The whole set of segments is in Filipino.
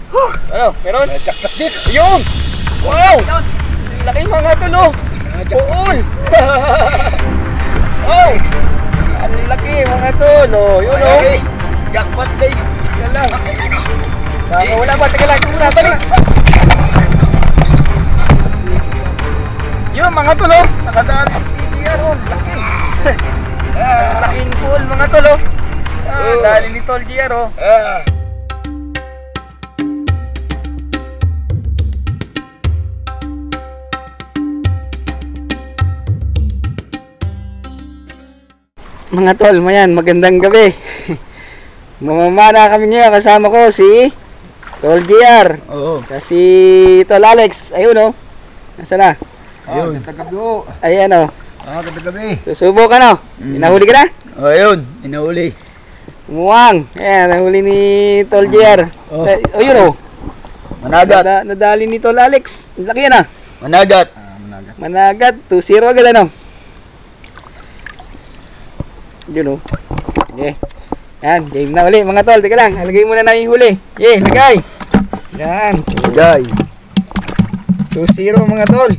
Ano? Meron? Yung! Wow! Laki mga tol oh! Buol! Oh! Ang laki mga tol oh! Yun oh! Jackpot day! Yan lang! Wala ba? Teka lang! Muna! Balik! Yun mga tol oh! Nakadaan si CDR oh! Laki! Laking pool mga tol oh! Dali ni Tol GR oh! Mga tol, mayan, magandang gabi. Mamamana kami ngayon, kasama ko si Tol GR. Oo. Si Tol Alex, ayun oh. Nasaan na? Ayun. Tagabi. Ayan oh. Tagabi. Susubo ka no? Inahuli ka na? Oh, ayun. Inahuli. Umuwang. Ayan, nahuli ni Tol GR. Oh. Ayun oh. Managat. Nadali ni Tol Alex. Laki yan ah. Managat. Managat. 2-0 agad ano? Yun oh. Okay. Yan, game na uli mga tol. Teka lang, halagay muna na yung huli. Okay, lagay. Yan. Lagay. 2-0 mga tol.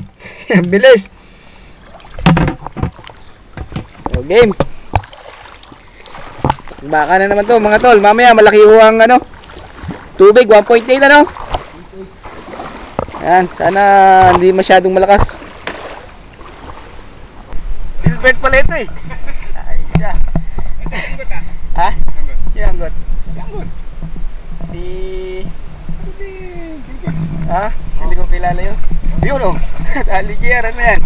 Bilis. O, game. Baka na naman to mga tol. Mamaya malaki ang ano. Tubig, 1.8 ano. Yan, sana hindi masyadong malakas. Bilbert pala ito eh. Ay siya. Ha? Sinanggot? Si... Ha? Hindi ko kilala yun. Yun o. Dali GR, ano yan?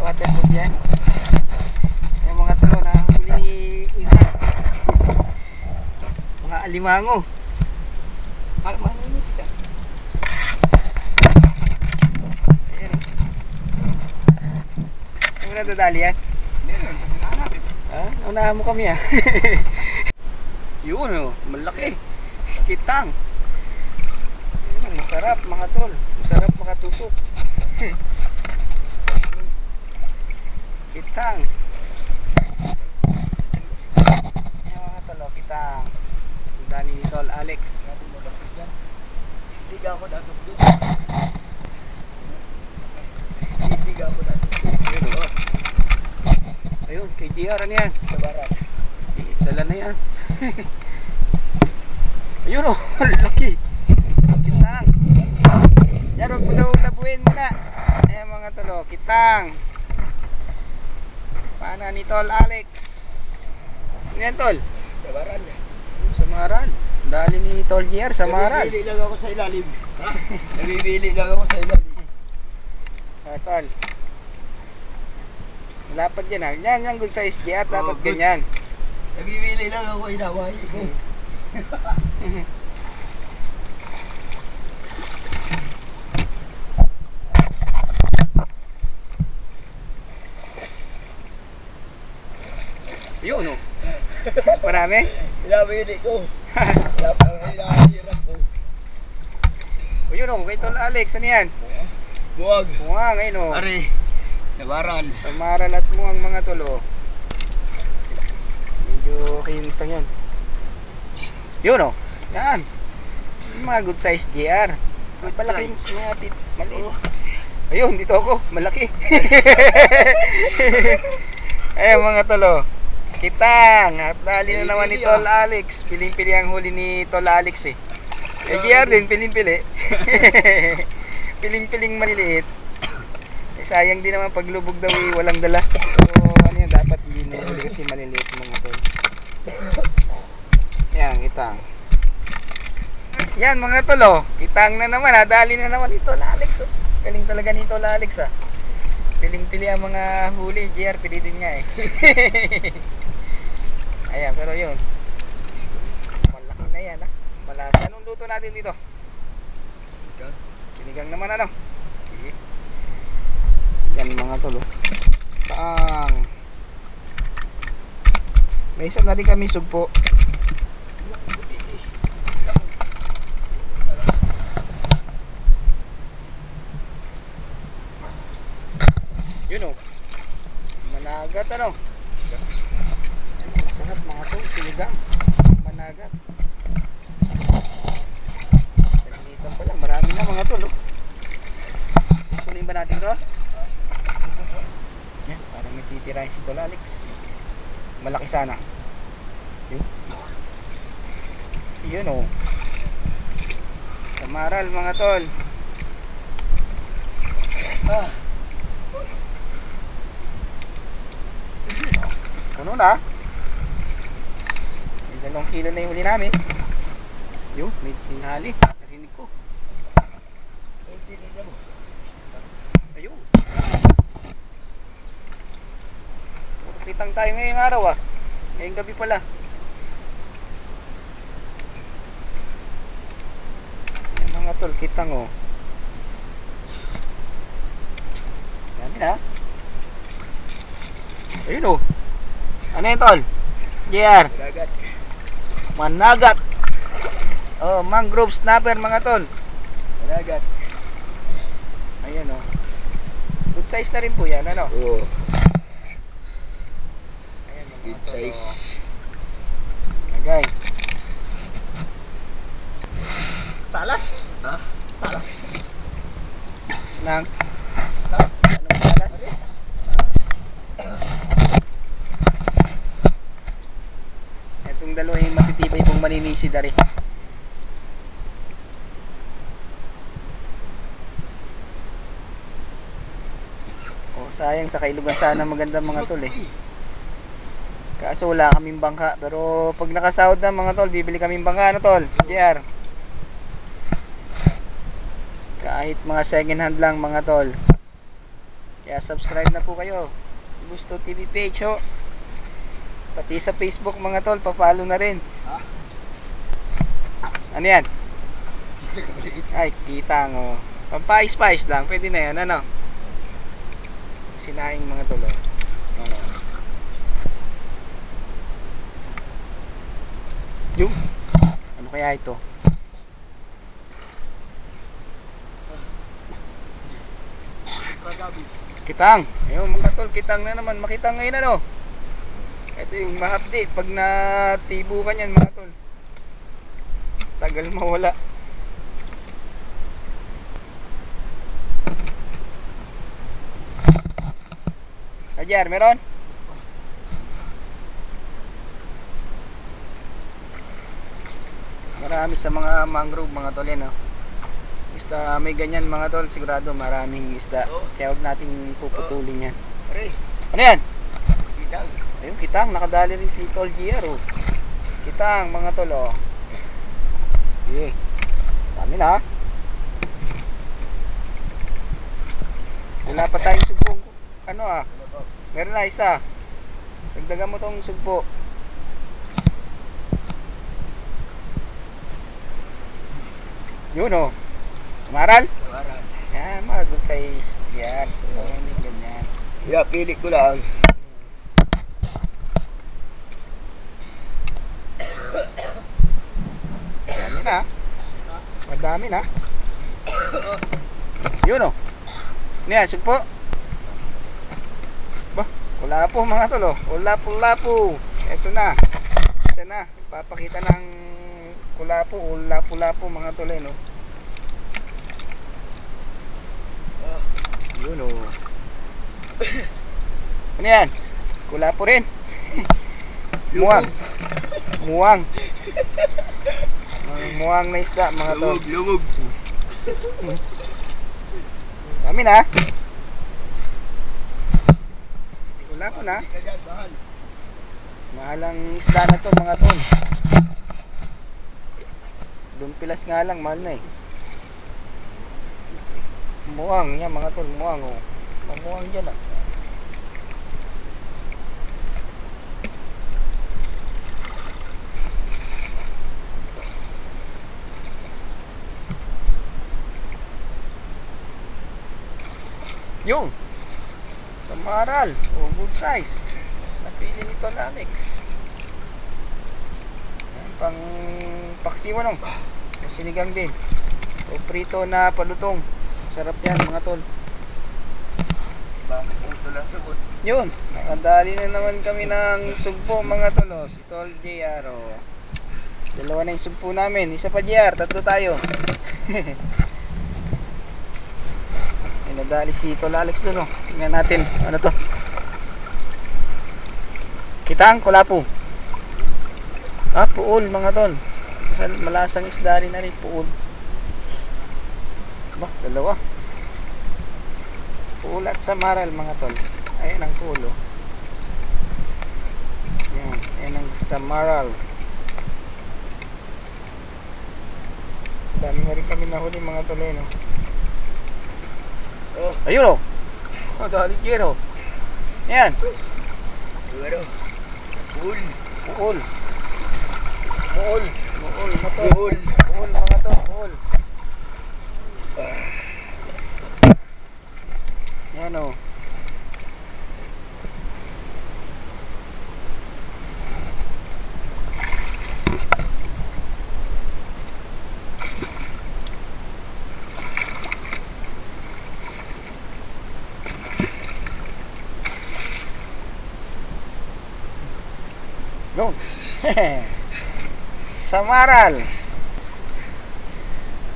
Waterproof yan. Yung mga tulo na huli ni Isa. Mga alimango. Alimango nyo dyan. Ayan o. Yung nadadali yan? Ha? Naunahan mo kami ah. Yun o. Malaki. Kitang. Masarap mga tol. Masarap makatusok. Kitang. Ayan mga tol o. Kitang. Dani ni Tol Alex. Hindi ako natugtog. Hindi ako natugtog. Ayun o. Ayun, kay GR ano yan? Sa barat. Dala na yan. Ayun o, laki. Kitang. Yan, huwag mo daw labuin muna. Ayan mga tolo, kitang. Paana ni Tol Alex. Ano yan Tol? Sa barat. Sa Maral. Dali ni Tol GR sa Maral. Nabibili lang ako sa ilalim. Ha? Nabibili lang ako sa ilalim. Tol. Dapat yan ha. Yan yung good size GR. Dapat good. ganyan. Nabibili lang ako, inaway ko. Yun o. Marami? Pinabili ko. Pinahirap ko. O yun o, kay Tol Alex. Ano yan? Buwag. Muwang ngayon o. Ari. Sa baral. Sa Maral at muwang mga tolo. Medyo okay yung isang yun. Yun o. Yan. Yung mga good size GR. Malaki mga maliit. Ayun, dito ako. Malaki. Ayun mga tolo. Kitang. At dali na naman ni Tol Alex. Piling-pili ang huli ni Tol Alex eh. Eh GR din, piling-pili. Piling-piling maliliit. Eh, sayang din naman paglubog daw eh, walang dala. So ano yan, dapat hindi na huli kasi maliliit mga tol. Yan, kitang. Yan mga tol oh. Kitang na naman ha. Dali na naman ni Tol Alex oh. Galing talaga ni Tol Alex ah. Piling-pili ang mga huli. GR, pili din nga eh. Ayan, pero yun. Malaki na yan ha. Malasa. Anong luto natin dito? Sinigang naman ano? Okay. Yan mga tol oh. Paang. May isa na rin kami sugpo. Yun o. Managat ano. tol? Yan, parang may titirahin si Tol Alex. Malaki sana. Yun. Yun oh. Samaral mga tol. Puno na. May 2 kilo na yung huli namin. Yun, may tinali. Narinig ko. Ayun. Kitang tayo ngayong araw ah. Ngayong gabi pala. Yan mga tol, kitang oh. Dami na. Ayun oh. Ano yun tol? JR. Managat. Managat. Oh, mangrove snapper mga tol. Managat. Ayan oh. Good size na rin po yan, ano? Oo. Ayan mga Good tol, size. oh. Lagay. Talas? Ha? Talas. Nang. Talas. Anong talas? Itong dalawa yung matitibay pong maninisi dari. Oh, sayang sa Kailugan sana maganda mga tol eh. Kaso wala kaming bangka, pero pag nakasahod na mga tol, bibili kaming bangka, ano tol? JR. Kahit mga second hand lang mga tol. Kaya subscribe na po kayo. Gusto TV page ho. Pati sa Facebook mga tol, pa-follow na rin. Ano yan? Ay, kitang oh. Pampa-spice lang, pwede na yan, ano? Sinaing mga tol oh. Ano? Yung? Ano kaya ito? Kitang. Ayun mga tol, kitang na naman. Makitang ngayon ano. Ito yung mahapdi. Pag natibo ka yan mga tol. Tagal mawala. Ajar, meron? Marami sa mga mangrove mga tol yan oh. Basta may ganyan mga tol, sigurado maraming isda. Kaya huwag nating puputulin yan. Pare. Ano yan? Kitang. Ayun, kitang. Nakadali rin si Tol GR oh. Kitang mga tol oh. Okay. Dami na. Wala pa tayong sugbong. Ano ah? Meron na isa. Dagdagan mo tong sugpo. Yun oh. Maral? Maral. Yan, mga good size. Yan. Yan, ganyan. Yeah, pili ko lang. Madami na. Madami na. Yun oh. Niya, sugpo. Bah, wala po mga tol oh. Wala po. Ito na. Isa na. Papakita ng kulapo. Wala po mga tol eh no. Yun oh. Ano yan? Kulapo rin. Muwang. Muwang. Muwang na isda mga tol. Lumog. Dami na. Wala po na. Mahal ang isda na to mga tol. Dumpilas nga lang, mahal na eh. Muwang yan mga tol, muwang oh. Mamuwang dyan ah. Yung Samaral, oh, good size. Napili ni Tol Alex. Yan, pang paksiwa nung. O sinigang din. O prito na palutong. Sarap yan mga tol. Bakit ang tulang sagot? Yun, nakadali na naman kami ng sugpo mga tol. Oh. Si Tol JR. Oh. Dalawa na yung sugpo namin. Isa pa JR, tatlo tayo. Yan Nadali si Tol Alex doon, oh. Tingnan natin. Ano to? Kitang kulapo. Puol mga tol. Malasang isda rin na rin. Puol. Dalawa. Puol at samaral mga tol. Ayan ang puol, oh. Ayan ang samaral. Dami na rin kami nahuli mga tol, no? Ayun, oh. Dali kiro. Ayan. Ano? Pool. Puol. Puol mga tol. Puol. Ayan, oh. Go. Samaral.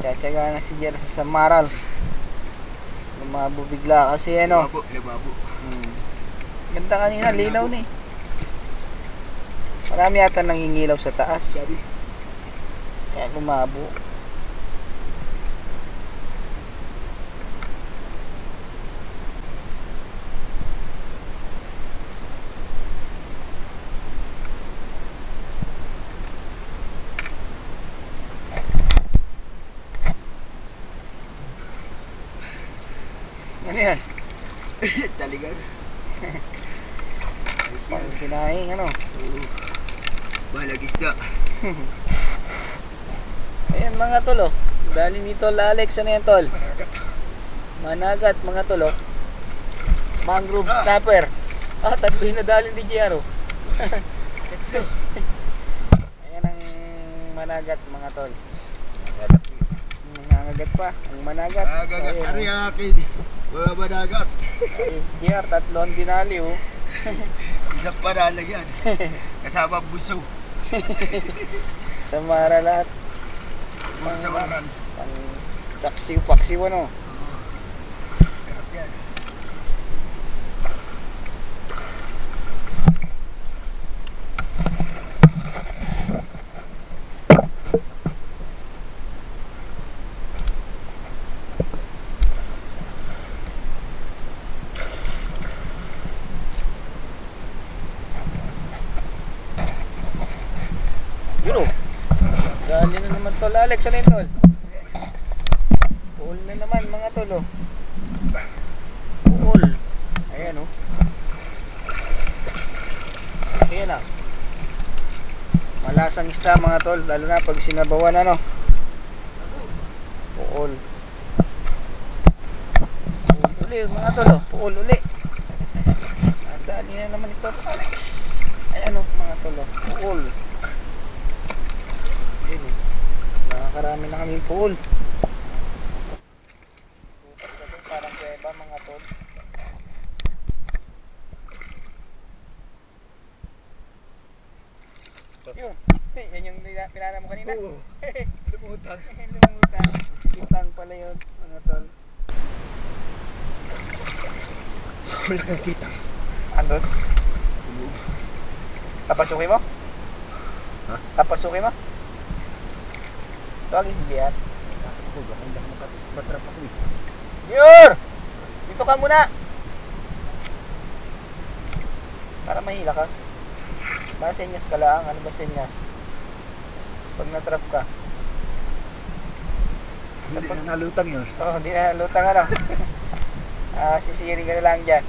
Tsatsaga na si Jer sa samaral. Lumabo bigla kasi ano. Lababo. Ganda kanina, linaw na eh. Marami yata nangingilaw sa taas. Kaya lumabo. Ano yan? Taligan. Pang sinahing ano. Balag isda. Ayan mga tol, oh. Dali ni Tol Alex. Ano yan tol? Managat mga tol, oh. Mangrove snapper. Tatlo yung nadali ni JR, oh. Ayan ang managat mga tol. Nangangagat pa. Ang managat. Agagat Ayun, oh. ariakin. Mga managat. Ay, JR, tatlo ang dinali, oh. Isang panalag yan. Kasama buso. Samara lahat. Sa maral. Pang paksiw, ano. Sarap yan. Yun, oh. Dali na naman tol Alex. Ano yun tol? Puol na naman mga tol, oh. Puol. Ayan, oh. Ayan, ah. Malasang isda mga tol. Lalo na pag sinabawan, ano. Puol. Puol uli mga tol, oh. Puol uli. Dali na naman ito Alex. Ayan, oh mga tol, oh. Puol. Nakakarami na kaming pool. Parang kuweba mga tol. Yun. Yan yung pinana mo kanina. Oo. Lumutan. Lumutan pala yun mga tol. Wala kang kita. Andun? Papasukin mo? Ha? Papasukin mo? Tawagin si Gian. Ako, baka hindi ako makatrap ako eh. Yor! Dito ka muna! Para mahila ka. Baka senyas ka lang. Ano ba senyas? Pag natrap ka. Hindi na nalutang yun. Oo, hindi na lutang ano. Sisiring ka na lang dyan.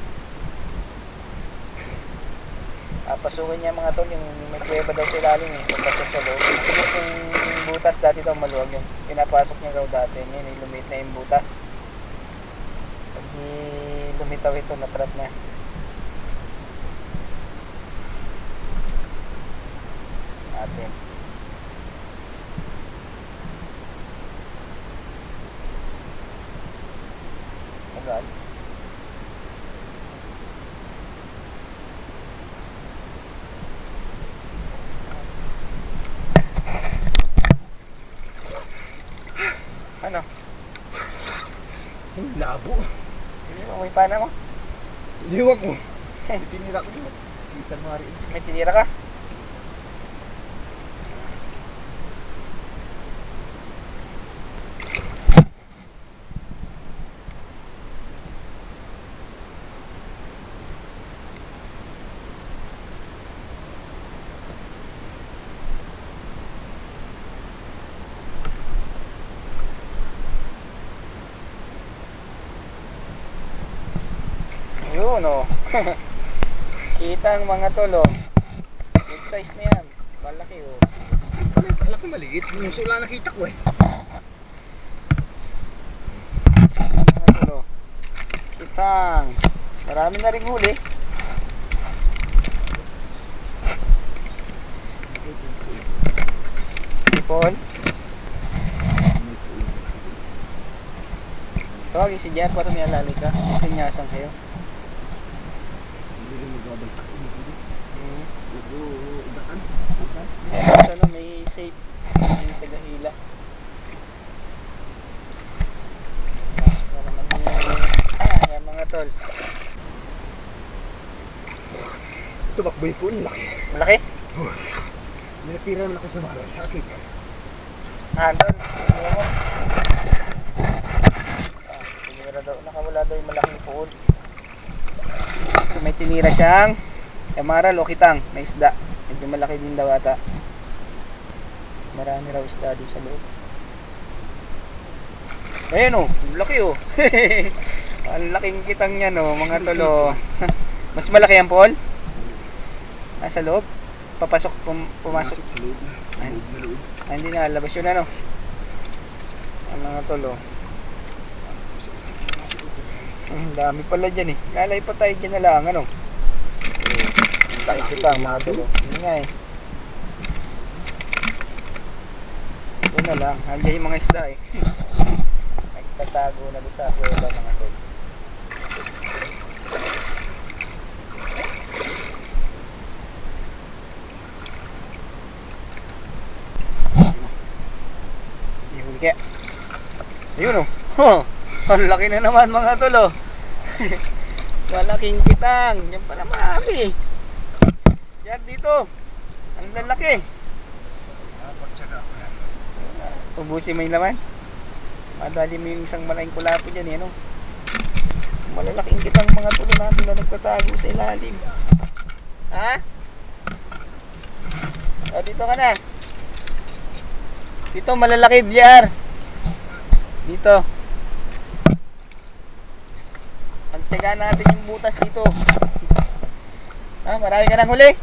Pasukin niya mga tol, yung may kuweba daw sa ilalim eh. Pagpasok sa loob. Kasi yung butas dati daw maluwag yun. Pinapasok niya daw dati. Yun, lumit na yung butas. Pag lumitaw ito, natrap na. Atin. Tagal. Ano? Labo. Hindi mo, may pana mo. Liwag mo. Tinira ko din. Kita mo rin. May tinira ka? Yun o. Kita ang mga tol o. Good size na yan. Malaki o. Alam ko maliit. Yung sula nakita ko eh. Mga tol o. Kitang. Marami na ring huli. Ipon. Tawagin si Jar para may alali ka. Sinyasan kayo. Hindi rin magbabalik ako. Nag-uudaan. Tapos ano, may safe. May tagahila. Pasok na naman yung mga tol. Ito bakboy ko. Laki. Malaki? Natira naman ako sa maral. Laki. Handon. Ano mo? Tinira daw. Nakawala daw yung malaking pool. May tinira siyang emaral o kitang na isda. Medyo malaki din daw ata. Marami raw isda doon sa loob. Ayan o, laki o. Ang laking kitang niya no, mga tolo. Mas malaki ang pool? Nasa loob? Papasok, pumasok. Sa loob na. Loob. Hindi na, labas yun ano. Ang mga tolo. Ang dami pala dyan eh. Lalay pa tayo dyan na lang ano. Laki kita mga tolo. Yun nga eh. Yun na lang. Andiyan yung mga isda eh. Nagtatago na doon sa kuweba mga tolo. Ihuli kaya. Ayun o. Oh. Ang laki na naman mga tolo. Malaking kitang. Yan pala marami. Yan dito. Ang lalaki. Pagtsaga ako yan. Ubusin mo yung laman. Madali mo yung isang malaking kulapo dyan. Yan o. Malalaking kitang mga tolo natin na nagtatago sa ilalim. Ha? O dito ka na. Dito malalaki diyan. Dito. Pagtagaan natin yung butas dito. Ah, marami ka nang huli.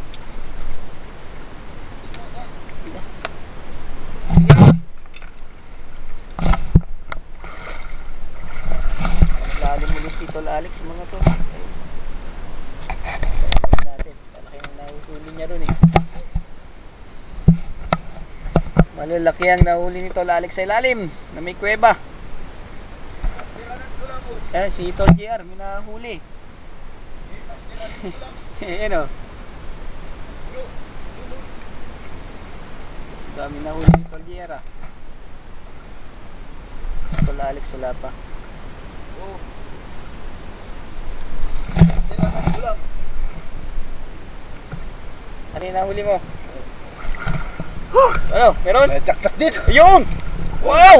Lalo muli si Tol Alex mga to. Ayun natin. Malaki yung nahuli niya ron eh. Malalaki ang nahuli ni Tol Alex sa ilalim na may kuweba. Si Tol JR, may nahuli. Ayan o. Dami nahuli ni Tol JR ah. Tol Alex wala pa. Ano yung nahuli mo? Ano? Meron? May jackpot din. Ayun! Wow!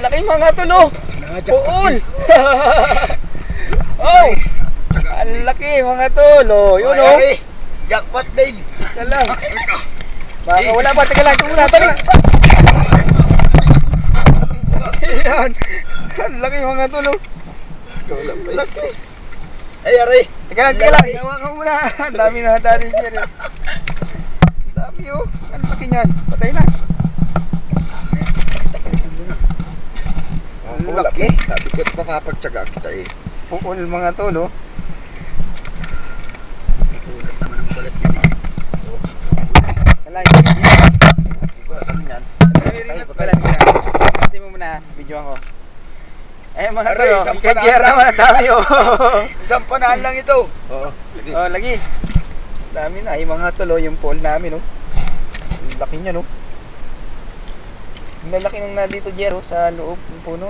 Laki mga tulo! Puol! Oh! Ang laki mga tulo! Yun o! Jackpot din. Teka lang. Baka wala pa. Teka lang. Teka lang. Ayan. Ang laki mga tulo. Laki. Ay, aray. Teka lang. Teka lang. Gawa ka muna. Ang dami na natin dyan. Ang dami oh. Ang laki niyan. Patay na. Ang laki. Sabi ko't makapagtsaga kita eh. Puol mga tulo. Ulat naman ang balat yan eh. Kalay. Ano yan? Hindi mo muna. Video ako. Eh mga Aray, tulo. isang Kaya panaan naman. Ang dami oh. Isang panaan lang ito. Oo. Oh, lagi. Dami na. Yung mga tulo. Yung pole namin oh. Ang laki niya no. Ang lalaki nung nandito Jero sa loob ng puno.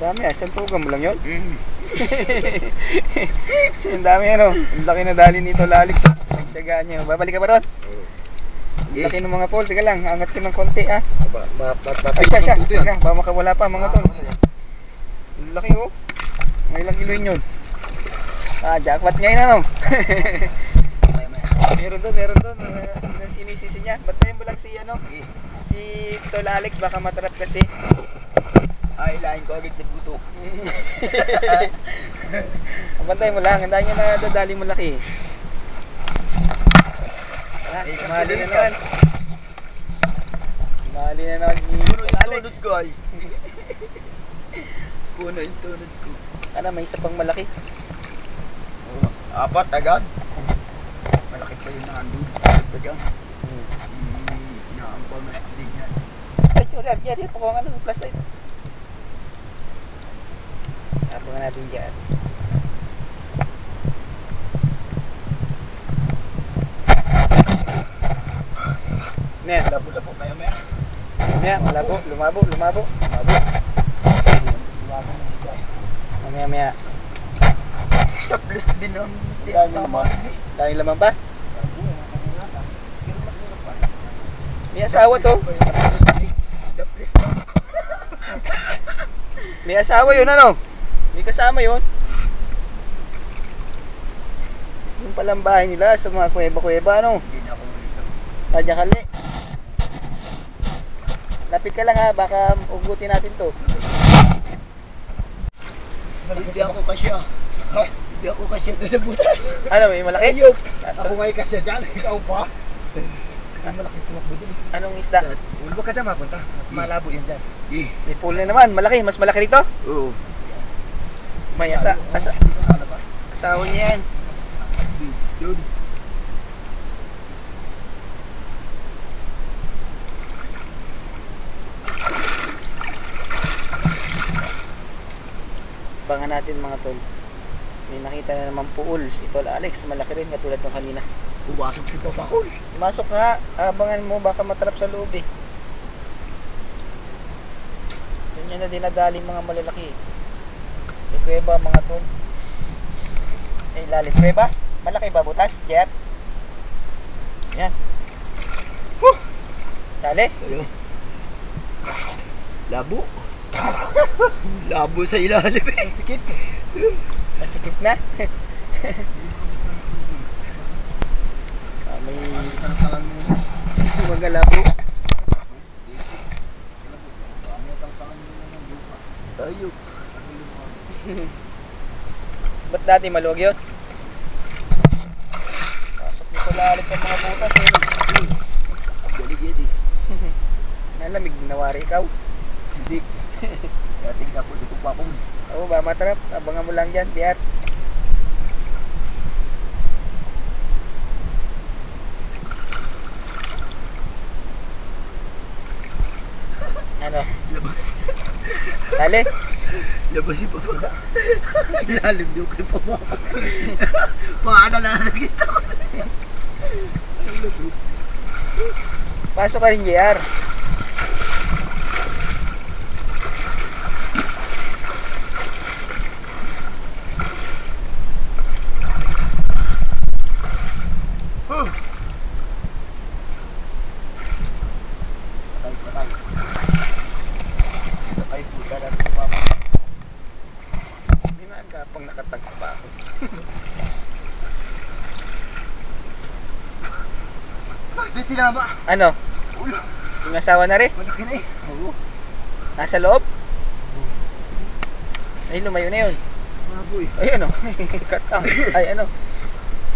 Dami ah, isang tugang mo lang yun. Mm. Ang dami ano, ang laki na dali nito Alex. Nagtyagaan niya. Babalik ka pa ron? Ang laki ng mga pole. Teka lang, angat ko ng konti ah. Ay siya, teka, baka makawala pa mga tol. Ang laki oh. May ilang kiloin yun. Ah, jackpot ngayon ano. Meron doon. Sinisisi niya. Bantayan mo lang si ano, si Tol Alex, baka matrap kasi. Ay, lain ko agad sa buto. Bantayan mo lang, handahan niya na dadali mo laki. Ah, mahali na naman. Mahali na naman ni Puno Tol yung Alex. tunod ko ay. Puno yung tunod ko. Ano, may isa pang malaki. Apat agad. Malaki pa yun na andun. Malaki pa dyan. Naampal na din yan. Ay, tiyura, diyan, pakuha nga ng flashlight. Pakuha natin dyan. Nen, Labo-labo maya-maya. nen, lumabo. Lumabo ng isda. Maya. Tapos din ang Dami tama. naman. Dahil laman pa. May asawa to. Tapos May asawa yun ano? May kasama yun. Yung palang bahay nila sa mga kuweba-kuweba ano? hindi na ako ulisang. Radya kali. Lapit ka lang ha, baka ugutin natin to. Hindi ako kasya. Hindi ako kasya doon sa butas. Ano, may malaki? Ayop! Ako ngayon kasya dyan. Ikaw pa. Ang malaki tumakbo dyan. Anong isda? Ulba ka dyan mapunta. Malabo yan dyan. May pool na naman, malaki. Mas malaki rito? Oo. May asawa niya yan. Doon. Abangan natin mga tol. May nakita na naman pool si Tol Alex. Malaki rin katulad ng kanina. Pumasok si Papa ko. Masok nga, abangan mo baka matrap sa loob eh. Yan na dinadali mga malalaki. May kuweba mga tol. Ay lalim kuweba. Malaki ba butas, Jer? Yan. Dali. Ayun. Labo. Labo sa ilalim eh. Masikip. Masikip na. May mga labo. Ayok. Ba't dati maluwag yun? Pasok nito lalit sa mga butas eh. Galig-galig eh. Nalamig nawari ikaw. Hindi. Kaya tingnan ko si Papa ko. Oo ba matrap? Abangan mo lang dyan, Diat. Ano? Labas. Dali. Labas si Papa. Lalim yung kay Papa. Paano na nakita ko? Pasok ka rin, JR. Patay. Ay, puta na si Papa. Hindi na agapang nakatagpa pa ako. Bakit tinama? Ano? Ulo. Yung asawa na rin? Malaki na eh. Oo. Nasa loob? Ay, lumayo na yun. Maboy. Ayun o. Katang. Ay, ano.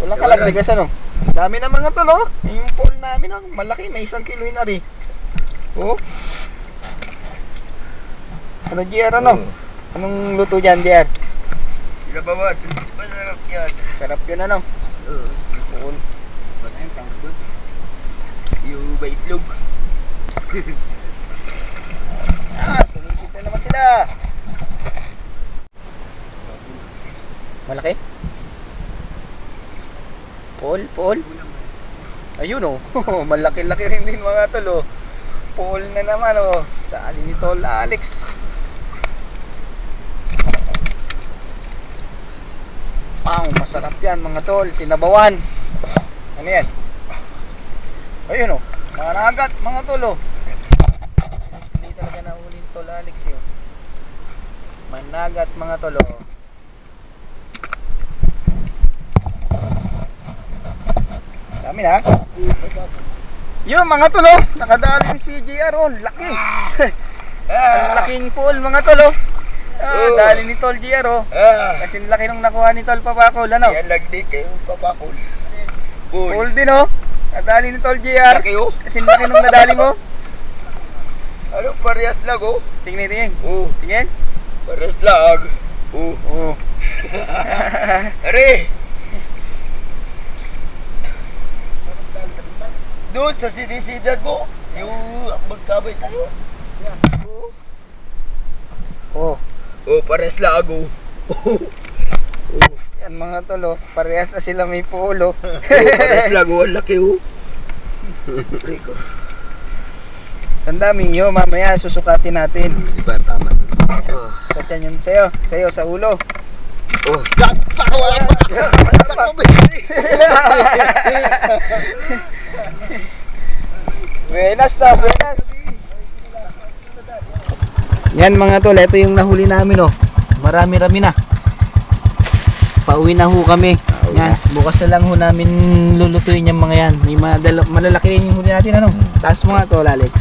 Walang kalagdagas ano. Dami na mga tol oh. Yung pool namin oh. Malaki. May 1 kilo na rin. Oh. Ano, JR ano? Anong luto dyan, JR? Ilabawad. Masarap yan. Sarap yun ano. Oo. Pool. Ba't yung tawag doon? Yung baitlog. Sumisit na naman sila. Malaki? Pool? Ayun oh. Malaki-laki rin din mga tol oh. Pool na naman oh. Dali ni Tol Alex. Masarap yan mga tol, sinabawan. Ano yan? Ayun o, mga nagat mga tol o. Hindi talaga nahulin tol Alex yun. Managat mga tol o. Dami na. Yun mga tol o, nakadali ni CJR o, laki. Ang laking pool mga tol o. Dali ni Tol JR o. Kasi laki nung nakuha ni Tol Papakol, ano? Yan lagdi kayo, Papakol. Pool din o. Nadali ni Tol JR. Laki oh. Kasi laki nung nadali mo. Ano, parehas lag oh. Tingnan, tingnan. Oh, Tingnan. parehas lag. Oh. Oo. Are! Doon sa sinisidad mo, yung magkabay tayo. Oh. Oo. Oh, parehas lag oh. Yan mga tol o. Parehas na sila may pool o. Parehas lag oh, ang laki oh. Rico. Ang daming yun, mamaya susukatin natin. Iba tama. Sa tiyan yun sa'yo. Sa'yo, sa ulo. Oh, wala pa. Buenas na, buenas. Yan mga tol, ito yung nahuli namin oh. Marami-rami na. Pauwi na ho kami. Yan, bukas na lang ho namin lulutuin yung mga yan. May malalaki rin yung huli natin ano. Taas mo nga tol Alex.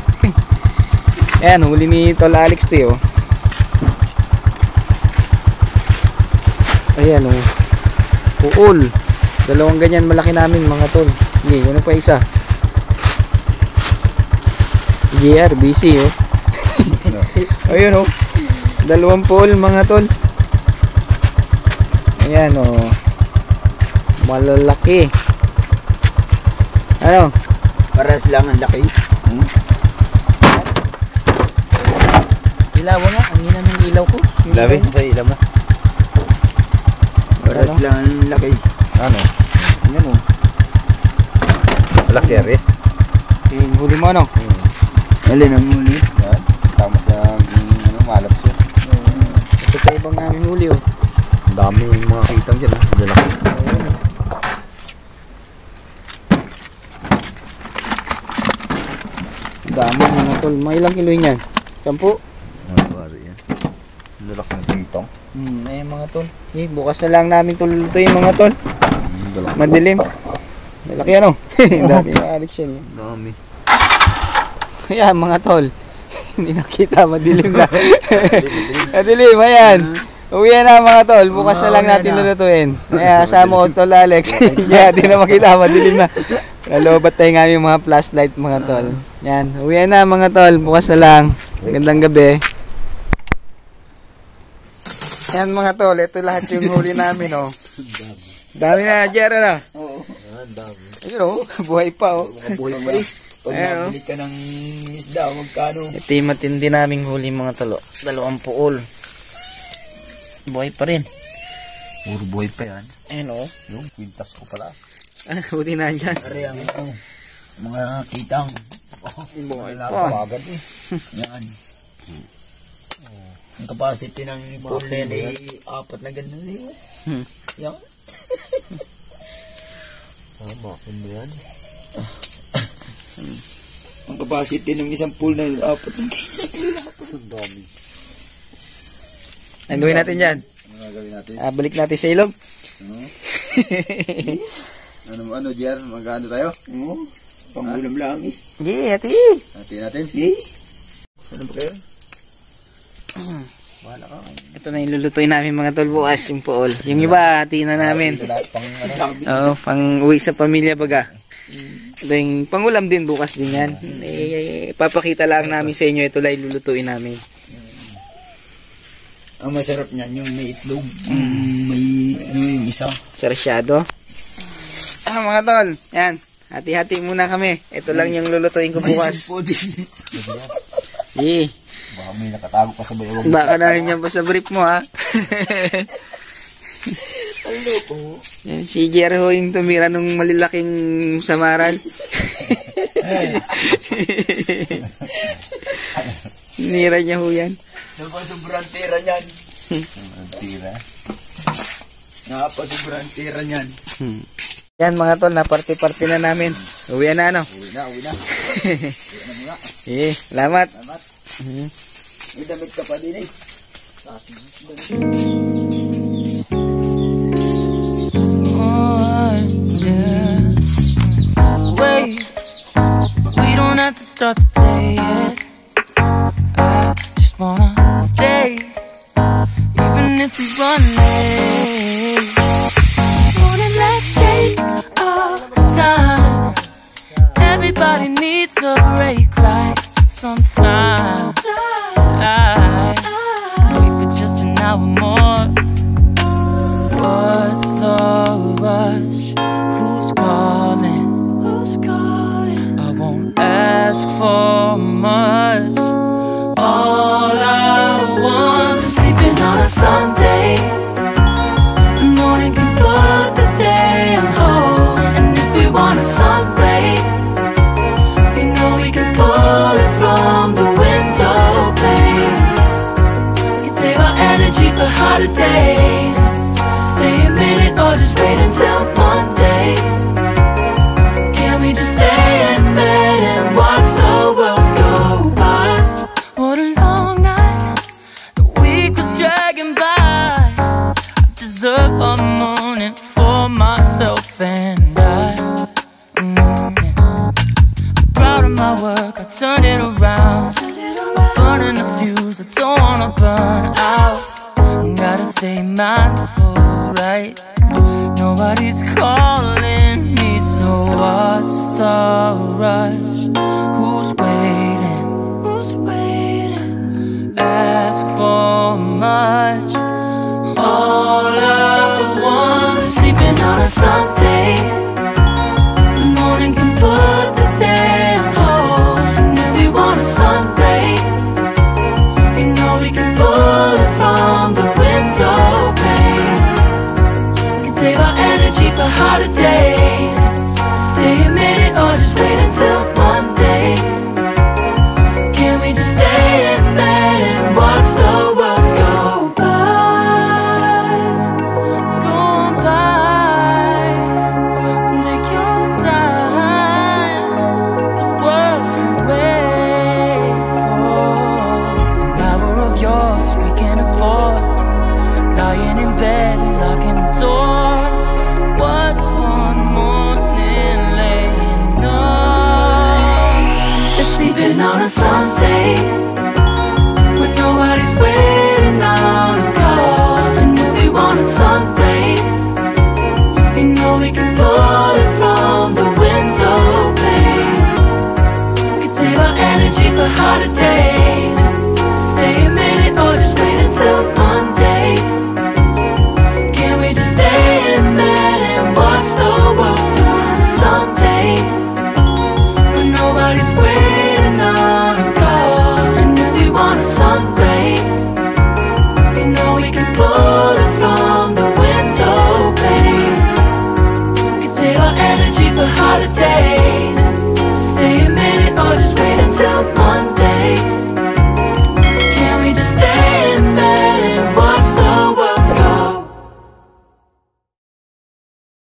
Ayan, huli ni tol Alex to yun. Ayan oh. Puol. Dalawang ganyan malaki namin mga tol. Sige, ano pa isa? JR, busy oh. Ayun oh. Dalawang pool mga tol. Ayan oh. Malalaki. Ano? Parehas lang ang laki. Ilaw nga, ang ina ng ilaw ko. Labi, sa ilaw mo. Parehas Ano? lang ang laki. Ano? Ayan oh. Malaki rin. Yung huli mo ano? Alin ang muli? Yan. Tama sa ano, malapso. Ito pa ibang namin huli oh. Ang dami yung mga kitang dyan. Lalaki. Ayun. Dami mga tol. Mga ilang kilo yan? 10? Ano pare yan? Lalaki ng kitang. Ayun mga tol. Bukas na lang namin tulutuin mga tol. Lalaki. Madilim. Malaki ano? Dati na Alex yan. Dami. Ayan mga tol. Hindi nakita, madilim na. Madilim, ayan. Uwi na mga tol. Bukas na lang natin lulutuin. Ayan, kasama ko tol Alex. Kaya di na makita, madilim na. Lalobat tayo nga yung mga flashlight mga tol. Yan, uwi na mga tol. Bukas na lang. Magandang gabi. Yan mga tol. Ito lahat yung huli namin oh. Dami na, Jera na. Oo. Dami. Ayun oh, buhay pa oh. Mga buhay pa eh. Pag Ayan, nabili ka ng isda, magkano? Ito yung matindi naming huli mga talo. 2 puol. Buhay pa rin. Puro buhay pa yan. Ayun o. Yung kwintas ko pala. Buti na dyan. Are ang mga kitang. Buhay Wala pa. pa agad eh. Yan. Ang capacity ng pool na yan eh, 4 na ganun eh. Yan. Makin mo yan. Ang capacity ng isang pool na 4 na Ang dami. Ang gawin natin dyan. Ano gagawin natin? Balik natin sa ilog. Ano, Jer? Magkano tayo? Oo. Pangulam lang eh. Hindi, hati. Hati natin. Eh. Ano ba kayo? Wala ka. Ito na yung lulutuin namin mga tol bukas yung puol. Yung iba, hati na namin. Ito lahat pang ano. Oo, pang uwi sa pamilya baga. Ito yung pangulam din bukas din yan. Papakita lang namin sa inyo. Ito lang yung lulutuin namin. Ang masarap niyan yung may itlog. May yung isa. Sarsyado. Mga tol, yan. Hati-hati muna kami. Ito lang yung lulutuin ko May bukas. sumpo din. Baka may nakatago pa sa bayawang. Baka na rin yan pa sa brief mo ha. Ano po? Yan, si Jero yung tumira nung malalaking samaran. Nira niya ho yan. Sobrang tira niyan. Ang tira. Napasobrang tira niyan. Yan mga tol, na party-party na namin. Uwi na ano? Uwi na. Uwi na muna. Salamat. Salamat. May damit ka pa din eh. Wait, we don't have to start the day yet. I just wanna stay, even if we run late. Let's take our time. Everybody needs a break, right? Sometimes I wait for just an hour more. What's the rush? Who's calling? Who's calling? I won't ask for much. All I want is sleeping on a Sunday. The morning can put the day on hold. And if we want a sun ray, we know we can pull it from the window pane. We can save our energy for harder days. Stay a minute or just wait until Monday. Can we just stay in bed and watch the world go by? What a long night, the week was dragging by. I deserve a morning for myself and I. I'm proud of my work, I turned it around. Burning the fuse, I don't wanna burn out. Gotta stay mindful, right? Nobody's calling me, so what's the rush? Who's waiting? Who's waiting? Ask for much. All I want is sleeping on a Sunday. The morning can put the day on hold. And if we want a sun ray, you know we can pull it from the window pane. We can save our energy for harder days. Stay a minute or just wait until Monday. Can we just stay in bed and watch the world go by? Go on by and take your time. The world can wait for an hour of yours we can afford. Lying in bed and locking the door. What's one morning laying up? Let's sleeping on a Sunday when nobody's waiting on a call. And if we want a sun